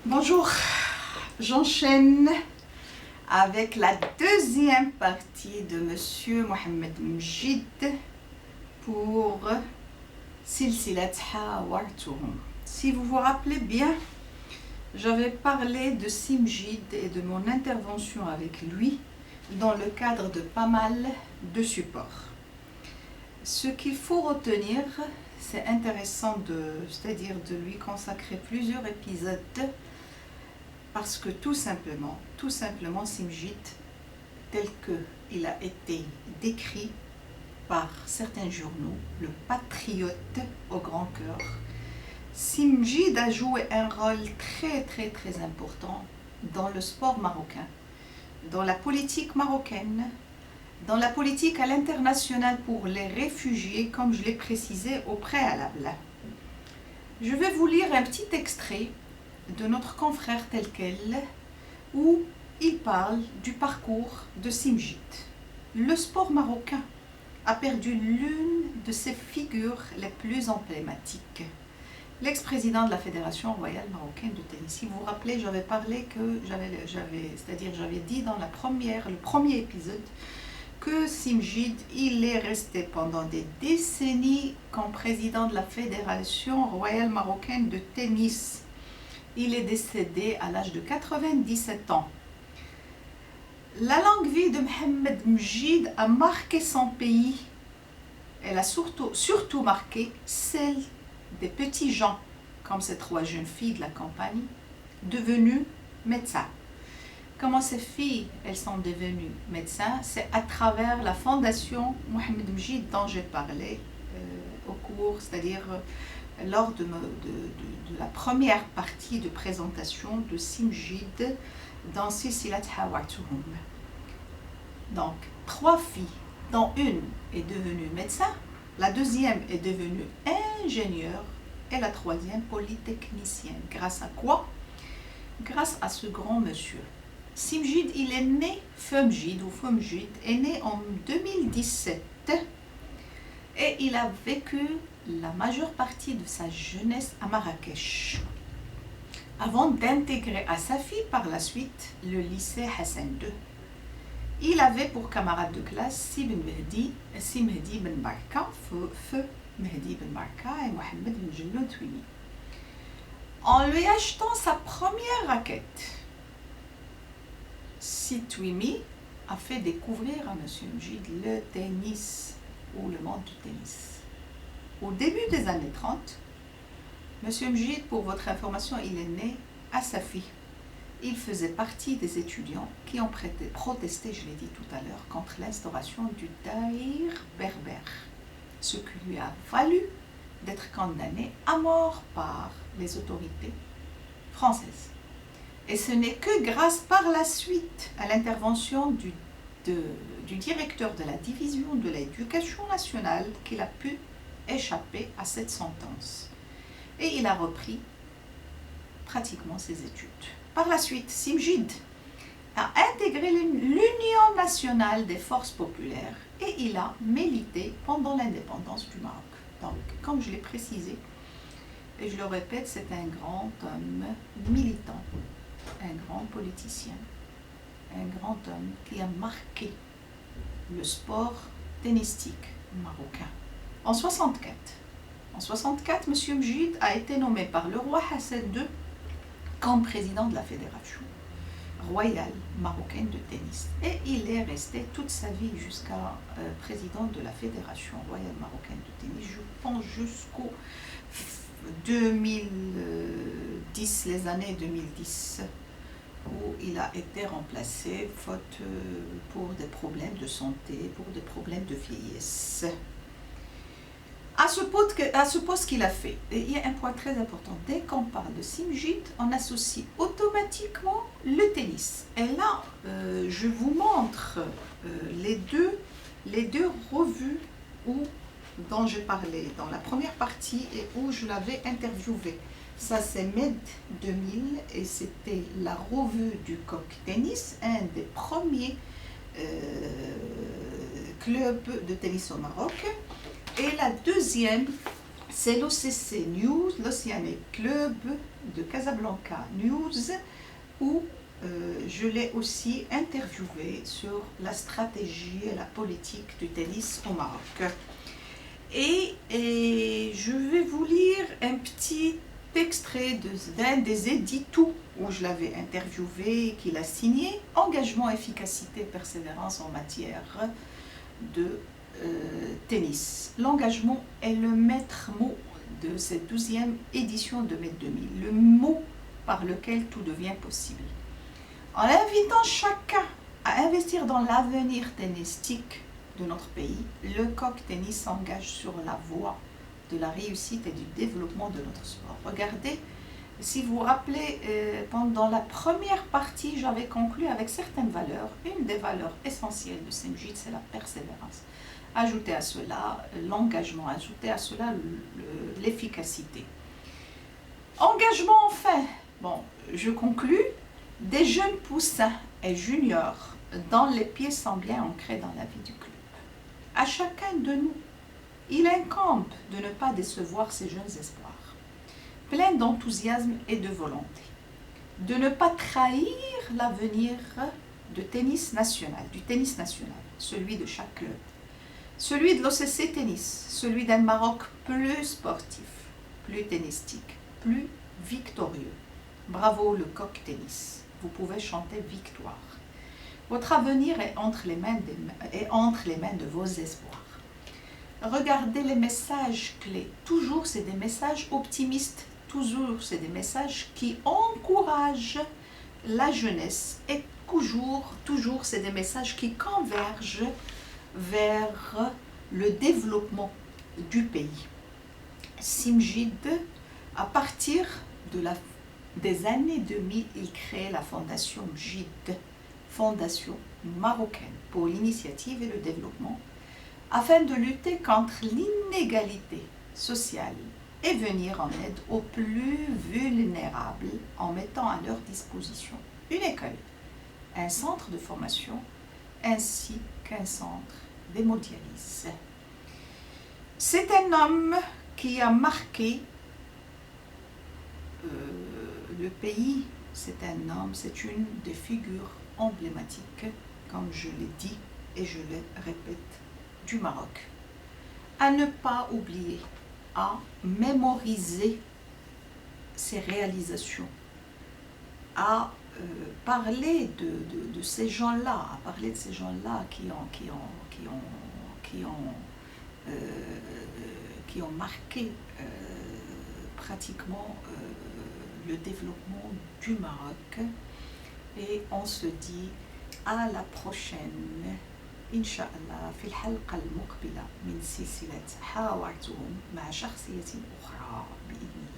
Bonjour, j'enchaîne avec la deuxième partie de Monsieur Mohamed Mjid pour Silsilat Hawartuhum. Si vous vous rappelez bien, j'avais parlé de Simjid et de mon intervention avec lui dans le cadre de pas mal de supports. Ce qu'il faut retenir, c'est intéressant c'est-à-dire de lui consacrer plusieurs épisodes parce que tout simplement Simjid, tel qu'il a été décrit par certains journaux, le patriote au grand cœur, Simjid a joué un rôle très important dans le sport marocain, dans la politique marocaine, dans la politique à l'international pour les réfugiés, comme je l'ai précisé au préalable. Je vais vous lire un petit extrait de notre confrère tel quel, où il parle du parcours de Simjid. Le sport marocain a perdu l'une de ses figures les plus emblématiques, l'ex-président de la Fédération royale marocaine de tennis. Si vous vous rappelez, j'avais parlé que j'avais dit dans le premier épisode que Simjid, il est resté pendant des décennies comme président de la Fédération royale marocaine de tennis. Il est décédé à l'âge de 97 ans. La longue vie de Mohamed Mjid a marqué son pays. Elle a surtout marqué celle des petits gens, comme ces trois jeunes filles de la campagne, devenues médecins. Comment ces filles, elles sont devenues médecins? C'est à travers la fondation Mohamed Mjid dont j'ai parlé au cours, c'est-à-dire lors de la première partie de présentation de Simjid dans Silsilat Hawartuhum. Donc, trois filles, dont une est devenue médecin, la deuxième est devenue ingénieure et la troisième polytechnicienne. Grâce à quoi? Grâce à ce grand monsieur. Simjid, il est né, Femjid est né en 2017 et il a vécu la majeure partie de sa jeunesse à Marrakech, avant d'intégrer à Safi par la suite le lycée Hassan II. Il avait pour camarade de classe Si Mehdi Ben Barka, Feu Mehdi Ben Barka et Mohamed Ben Twimi. En lui achetant sa première raquette, Si Twimi a fait découvrir à M. Mjid le tennis ou le monde du tennis. Au début des années 30, M. Mjid, pour votre information, il est né à Safi. Il faisait partie des étudiants qui ont protesté, je l'ai dit tout à l'heure, contre l'instauration du daïr berbère, ce qui lui a valu d'être condamné à mort par les autorités françaises. Et ce n'est que grâce par la suite à l'intervention du directeur de la division de l'éducation nationale qu'il a pu échapper à cette sentence. Et il a repris pratiquement ses études. Par la suite, Simjid a intégré l'Union nationale des forces populaires et il a milité pendant l'indépendance du Maroc. Donc, comme je l'ai précisé, et je le répète, c'est un grand homme militant, un grand politicien, un grand homme qui a marqué le sport tennistique marocain. En 64, M. Mjid a été nommé par le roi Hassan II comme président de la Fédération royale marocaine de tennis. Et il est resté toute sa vie jusqu'à président de la Fédération royale marocaine de tennis, je pense jusqu'au 2010, les années 2010, où il a été remplacé faute pour des problèmes de santé, pour des problèmes de vieillesse. À ce poste qu'il a fait, il y a un point très important. Dès qu'on parle de Simjid, on associe automatiquement le tennis. Et là, je vous montre les deux revues dont j'ai parlé dans la première partie et où je l'avais interviewé. Ça, c'est Med 2000 et c'était la revue du Coq Tennis, un des premiers clubs de tennis au Maroc. Et la deuxième, c'est l'OCC News, l'Oceanic Club de Casablanca News, où je l'ai aussi interviewé sur la stratégie et la politique du tennis au Maroc. Et je vais vous lire un petit extrait d'un des éditos où je l'avais interviewé et qu'il a signé: engagement, efficacité, persévérance en matière de tennis. L'engagement est le maître mot de cette 12e édition de mai 2000, le mot par lequel tout devient possible. En invitant chacun à investir dans l'avenir tennistique de notre pays, le Coq Tennis s'engage sur la voie de la réussite et du développement de notre sport. Regardez, si vous vous rappelez, pendant la première partie, j'avais conclu avec certaines valeurs. Une des valeurs essentielles de Semjid, c'est la persévérance. Ajoutez à cela l'engagement, ajoutez à cela l'efficacité. Engagement enfin, bon, je conclus, des jeunes poussins et juniors dont les pieds sont bien ancrés dans la vie du club. À chacun de nous, il incombe de ne pas décevoir ces jeunes espoirs, pleins d'enthousiasme et de volonté, de ne pas trahir l'avenir du tennis national, celui de chaque club, celui de l'OCC Tennis, celui d'un Maroc plus sportif, plus tennistique, plus victorieux. Bravo le Coq Tennis, vous pouvez chanter victoire. Votre avenir est entre les mains de vos espoirs. Regardez les messages clés. Toujours, c'est des messages optimistes. Toujours, c'est des messages qui encouragent la jeunesse. Et toujours, c'est des messages qui convergent vers le développement du pays. Semjid, à partir des années 2000, il crée la fondation Mjid, fondation marocaine pour l'initiative et le développement, afin de lutter contre l'inégalité sociale et venir en aide aux plus vulnérables en mettant à leur disposition une école, un centre de formation ainsi qu'un centre d'hémodialyse. C'est un homme qui a marqué le pays, c'est une des figures emblématiques, comme je l'ai dit et je le répète, du Maroc. À ne pas oublier, à mémoriser ses réalisations, à parler de ces gens-là, qui ont marqué pratiquement le développement du Maroc. Et on se dit à la prochaine إن شاء الله في الحلقة المقبلة من سلسلة حاورتهم مع شخصية أخرى بإذن الله.